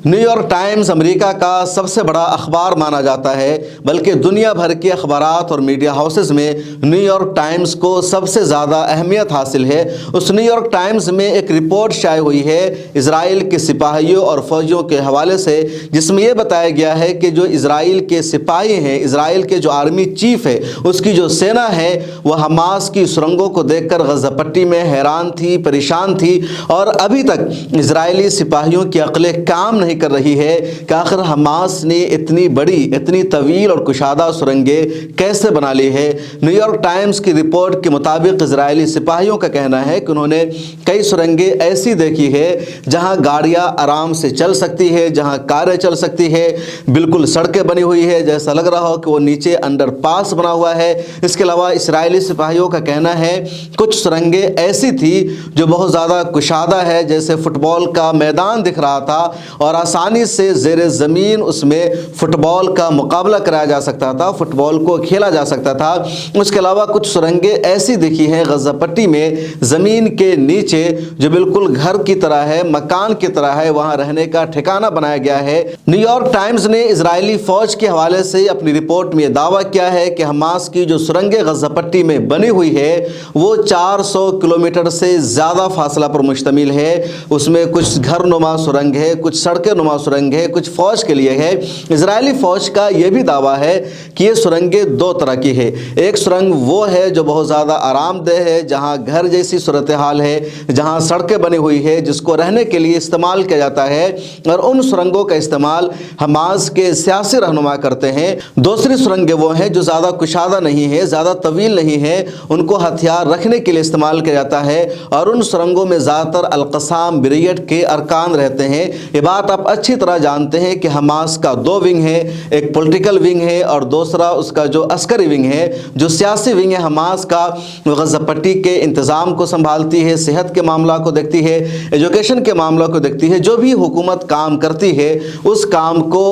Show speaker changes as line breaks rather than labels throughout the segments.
New York Times امریکہ کا سب سے بڑا اخبار مانا جاتا ہے، بلکہ دنیا بھر کے اخبارات اور میڈیا ہاؤسز میں نیو یارک ٹائمز کو سب سے زیادہ اہمیت حاصل ہے۔ اس نیو یارک ٹائمز میں ایک رپورٹ شائع ہوئی ہے اسرائیل کے سپاہیوں اور فوجیوں کے حوالے سے، جس میں یہ بتایا گیا ہے کہ جو اسرائیل کے سپاہی ہیں، اسرائیل کے جو آرمی چیف ہے، اس کی جو سینا ہے، وہ حماس کی سرنگوں کو دیکھ کر غزہ پٹی میں حیران تھی، پریشان تھی، اور ابھی تک اسرائیلی سپاہیوں کی عقلیں کام نہیں کر رہی ہے کہ آخر حماس نے اتنی بڑی، اتنی طویل اور کشادہ سرنگیں کیسے بنا لی ہے۔ نیو یارک ٹائمز کی رپورٹ کے مطابق اسرائیلی سپاہیوں کا کہنا ہے کہ انہوں نے کئی سرنگیں ایسی دیکھی ہے جہاں گاڑیاں آرام سے چل سکتی ہے، جہاں کاریں چل سکتی ہے، بالکل سڑکیں بنی ہوئی ہے، جیسا لگ رہا ہو کہ وہ نیچے انڈر پاس بنا ہوا ہے۔ اس کے علاوہ اسرائیلی سپاہیوں کا کہنا ہے کچھ سرنگیں ایسی تھی جو بہت زیادہ کشادہ ہے، جیسے فٹ بال کا میدان دکھ رہا تھا اور آسانی سے زیر زمین اس میں فٹ بال کا مقابلہ کرایا جا سکتا تھا، فٹ بال کو کھیلا جا سکتا تھا۔ اس کے علاوہ کچھ سرنگیں ایسی دکھی ہیں غزہ پٹی میں زمین کے نیچے جو بالکل گھر کی طرح ہے، مکان کی طرح ہے، وہاں رہنے کا ٹھکانہ بنایا گیا ہے۔ نیو یارک ٹائمز نے اسرائیلی فوج کے حوالے سے اپنی رپورٹ میں یہ دعویٰ کیا ہے کہ حماس کی جو سرنگیں غزہ پٹی میں بنی ہوئی ہے وہ 400 کلومیٹر سے زیادہ فاصلہ پر مشتمل ہے۔ اس میں کچھ گھر نما سرنگ ہے، کچھ سڑکیں نما سرنگ ہے، کچھ فوج کے لیے ہے۔ اسرائیلی فوج کا یہ بھی دعویٰ ہے کہ یہ سرنگیں دو طرح کی ہے۔ ایک سرنگ وہ ہے جو بہت زیادہ آرام دہ ہے، جہاں گھر جیسی صورتحال ہے، جہاں سڑکیں بنی ہوئی ہے، جس کو رہنے کے لیے استعمال کیا جاتا ہے، اور ان سرنگوں کا استعمال حماس کے سیاسی رہنما کرتے ہیں۔ دوسری سرنگیں وہ ہیں جو زیادہ کشادہ نہیں ہے، زیادہ طویل نہیں ہے، ان کو ہتھیار رکھنے کے لیے استعمال کیا جاتا ہے، اور ان سرنگوں میں زیادہ تر القسام بریگیڈ کے ارکان رہتے ہیں۔ یہ بات آپ اچھی طرح جانتے ہیں کہ حماس کا دو ونگ ہے، ایک پولیٹیکل ونگ ہے اور دوسرا اس کا جو عسکری ونگ ہے۔ جو سیاسی ونگ ہے حماس کا، غزہ پٹی کے انتظام کو سنبھالتی ہے، صحت کے معاملہ کو دیکھتی ہے، ایجوکیشن کے معاملہ کو دیکھتی ہے، جو بھی حکومت کام کرتی ہے اس کام کو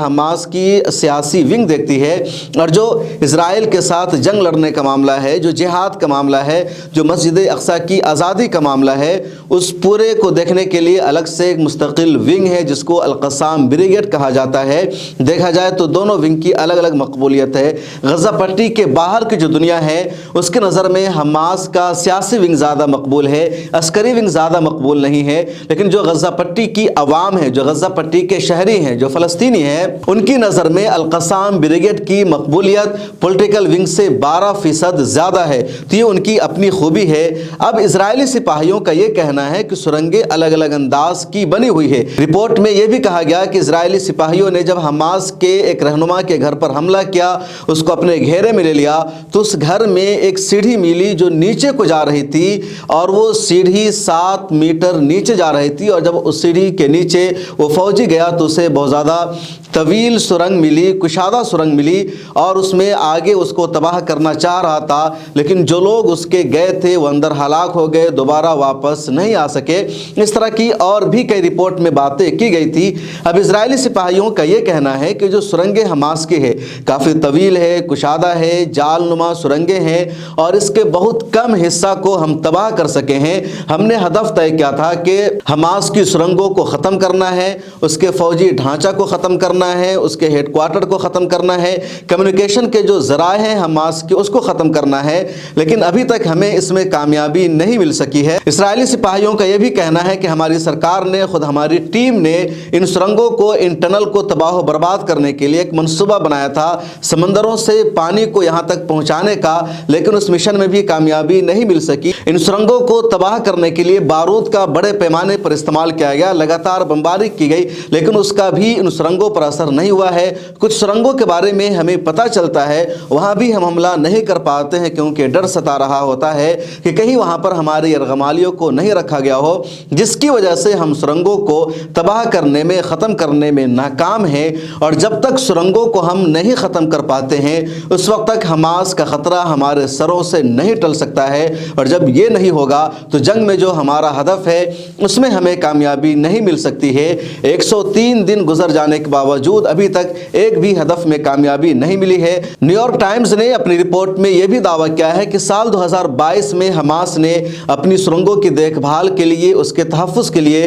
حماس کی سیاسی ونگ دیکھتی ہے۔ اور جو اسرائیل کے ساتھ جنگ لڑنے کا معاملہ ہے، جو جہاد کا معاملہ ہے، جو مسجد اقصی کی آزادی کا معاملہ ہے، اس پورے کو دیکھنے کے لیے الگ سے ایک مستقل ونگ ہے جس کو القسام بریگیڈ کہا جاتا ہے۔ دیکھا جائے تو دونوں ونگ کی الگ الگ مقبولیت ہے۔ غزہ پٹی کے باہر کی جو دنیا ہے اس کے نظر میں حماس کا سیاسی ونگ زیادہ مقبول ہے، عسکری ونگ زیادہ مقبول نہیں ہے، لیکن جو غزہ پٹی کی عوام ہے، جو غزہ پٹی کے شہری ہیں، جو فلسطینی ہیں، ان کی نظر میں القسام بریگیڈ کی مقبولیت پولیٹیکل ونگ سے 12% زیادہ ہے، تو یہ ان کی اپنی خوبی ہے۔ اب اسرائیلی سپاہیوں کا یہ کہنا ہے کہ سرنگیں الگ الگ انداز کی بنی ہوئی ہے۔ رپورٹ میں یہ بھی کہا گیا کہ اسرائیلی سپاہیوں نے جب حماس کے ایک رہنما کے گھر پر حملہ کیا، اس کو اپنے گھیرے میں لے لیا، تو اس گھر میں ایک سیڑھی ملی جو نیچے کو جا رہی تھی، اور وہ سیڑھی 7 میٹر نیچے جا رہی تھی، اور جب اس سیڑھی کے نیچے وہ فوجی گیا تو اسے بہت زیادہ طویل سرنگ ملی، کشادہ سرنگ ملی، اور اس میں آگے اس کو تباہ کرنا چاہ رہا تھا، لیکن جو لوگ اس کے گئے تھے وہ اندر ہلاک ہو گئے، دوبارہ واپس نہیں آ سکے۔ اس طرح کی اور بھی کئی رپورٹ میں باتیں کی گئی تھی۔ اب اسرائیلی سپاہیوں کا یہ کہنا ہے کہ جو سرنگیں حماس کی ہے کافی طویل ہے، کشادہ ہے، جال نما سرنگیں ہیں، اور اس کے بہت کم حصہ کو ہم تباہ کر سکے ہیں۔ ہم نے ہدف طے کیا تھا کہ حماس کی سرنگوں کو ختم کرنا ہے، اس کے فوجی ڈھانچہ کو ختم کرنا ہے، اس کے ہیڈ کوارٹر کو ختم کرنا ہے، کمیونیکیشن کے جو ذرائع ہیں حماس کے اس کو ختم کرنا ہے، لیکن ابھی تک ہمیں اس میں کامیابی نہیں مل سکی ہے۔ اسرائیلی سپاہیوں کا یہ بھی کہنا ہے کہ ہماری سرکار نے، خود ہماری ٹیم نے ان سرنگوں کو، ان ٹنل کو تباہ و برباد کرنے کے لیے ایک منصوبہ بنایا تھا، سمندروں سے پانی کو یہاں تک پہنچانے کا، لیکن اس مشن میں بھی کامیابی نہیں مل سکی۔ ان سرنگوں کو تباہ کرنے کے لیے بارود کا بڑے پیمانے پر استعمال کیا گیا، لگاتار بمباری کی گئی، لیکن اس کا بھی ان سرنگوں پر اثر نہیں ہوا ہے۔ کچھ سرنگوں کے بارے میں ہمیں پتہ چلتا ہے وہاں بھی ہم حملہ نہیں کر پاتے ہیں کیونکہ ڈر ستا رہا ہوتا ہے کہ کہیں وہاں پر ہماری یرغمالیوں کو نہیں رکھا گیا ہو، جس کی وجہ سے ہم سرنگوں کو تباہ کرنے میں، ختم کرنے میں ناکام ہیں۔ اور جب تک سرنگوں کو ہم نہیں ختم کر پاتے ہیں اس وقت تک حماس کا خطرہ ہمارے سروں سے نہیں ٹل سکتا ہے، اور جب یہ نہیں ہوگا تو جنگ میں جو ہمارا ہدف ہے اس میں ہمیں کامیابی نہیں مل سکتی ہے۔ 103 دن گزر جانے کے باوجود ابھی تک ایک بھی ہدف میں کامیابی نہیں ملی ہے۔ نیو یارک ٹائمز نے اپنی رپورٹ میں یہ بھی دعویٰ کیا ہے کہ سال 2022 میں حماس نے اپنی سرنگوں کی دیکھ بھال کے لیے، اس کے تحفظ کے لیے